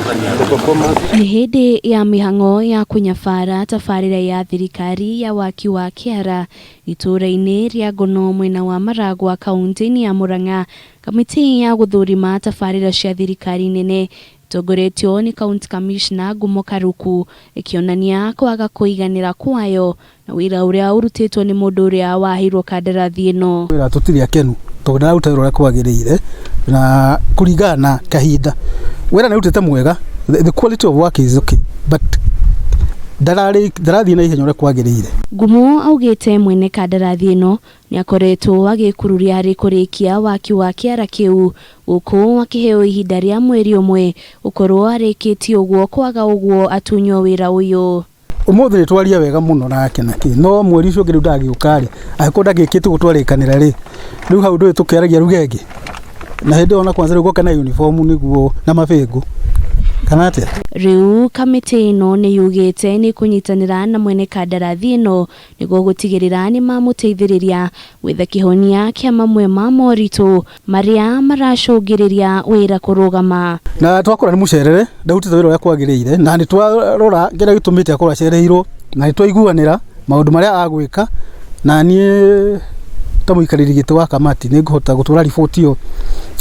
Nĩ hĩndĩ ya mĩhang'o ya kũnyabara tabarĩra ya thirikari ya waki wa kĩara itũũra-inĩ rĩa Ngono mwena wa Maragwa kaunti-inĩ ya Murang'a. Kamĩtĩ ya gũthũrima tabarĩra cia thirikari nene ĩtongoretio nĩ County Commissioner Ngumo Karuku ĩkĩonania kwaga kũiganĩra kwayo na wĩra ũrĩa ũrutĩtwo nĩ mũndũ ũrĩa waheirwo kandarathi ĩno. Wĩra tũtirĩ akenu tondũ ndaruta wĩra ũrĩa kwagĩrĩire na kũringana na kahinda. Wĩra nĩrutĩte mwega, the quality of work is okay, but ndarathiĩ na ihenya ũrĩa kwagĩrĩire. Ngumo augĩte mwene kandarathi ĩno nĩ akoretwo agĩkururia harĩ kũrĩkia waki wa kĩara kĩu gũkũ akĩheo ihinda rĩa mweri ũmwe ũkorwo arĩkĩtie ũguo, kwaga ũguo atunywo wĩra ũyũ. Ũmũthĩ twaria wega mũno nake nakĩ no mweri ũcio ũngĩ rĩu ndagĩũka-rĩ agĩkorwo ndagĩkĩte gũtwarĩkanĩra-rĩ rĩu hau ndũĩ tũkĩaragia rugenge na hĩndĩ ona kwanza rĩu goka na uniform nĩguo na mabĩngũ kana atĩa. Rĩu kamĩtĩ ĩno nĩ yugĩte nĩ kũnyitanĩra na mwene kandarathi ĩno nĩguo gũtigĩrĩra nĩ mamũteithĩrĩria gwetha kĩhonia kĩa mamwe ma moritũ marĩa maracũngĩrĩria wĩra kũrũgama. Na twakora nĩ mũcerere ndarutĩte wĩra ũrĩa kwagĩrĩire na nĩ twarora kĩrĩa gĩtũmĩte akorwo acereirwo na nĩ twaiguanĩra maũndũ marĩa agwĩka, na niĩ ta mũikarĩri gĩtĩ wa kamati nĩ ngũhota gũtwara riboti ĩyo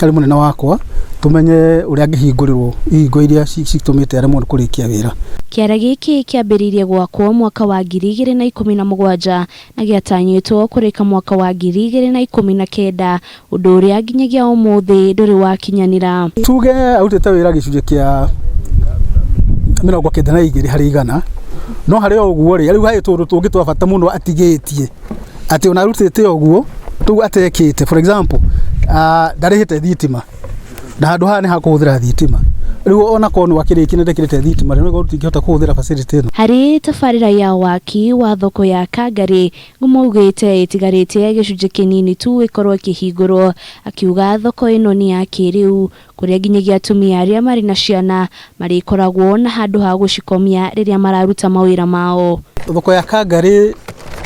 harĩ mũnene wakwa tumenye ũrĩa angĩhingũrĩrwo ihingo iria citũmĩte aremwo nĩ kũrĩkia wĩra. Kĩara gĩkĩ kĩambĩrĩirie gwakwo mwaka wa 2017 na gĩatanyĩtwo kũrĩka mwaka wa 2019, ũndũ ũrĩa nginyagia ũmũthĩ ndũrĩ wakinyanĩra. Tuge arutĩte wĩra gĩcunjĩ kĩa 92 harĩ 100, no harĩ ũguo-rĩ rĩu harĩ tũndũ tũngĩ twa bata mũno atigĩtie atĩ ona arutĩte ũguo tũu atekĩte. For example, ndarĩhĩte thitima na handũ haha nĩ hakũhũthĩra thitima, rĩu ona korwo nĩ wakĩrĩkia ndekĩrĩte thitima rĩu tũtingĩhota kũhũthĩra facility ĩno. Harĩ tabarĩra ya waki wa thoko ya Kangarĩ, Ngumo augĩte ĩtigarĩte gĩcunjĩ kĩnini tu ĩkorwo ĩkĩhingũrwo, akiuga thoko ĩno nĩ ya kĩrĩu kũrĩa nginyagia atumia arĩa marĩ na ciana marĩkoragwo na handũ ha gũcikomia rĩrĩa mararuta mawĩra mao. Thoko ya Kangarĩ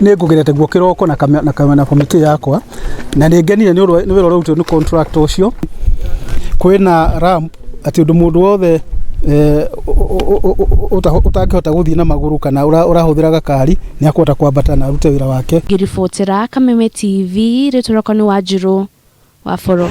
nĩ ngũgerete guo kĩroko na komiti yakwa na nĩ ngenire nĩ wĩra ũrĩa ũrutĩtwo nĩ contractor ũcio. Kwĩna ramp atĩ ũndũ mũndũ wothe ũtangĩhota gũthiĩ na magũrũ kana ũrahũthĩra gakari nĩ akũhota kwambata na arute wĩra wake. Ngĩribotera Kameme TV, rĩtwa rĩakwa nĩ Wanjirũ wa Boro.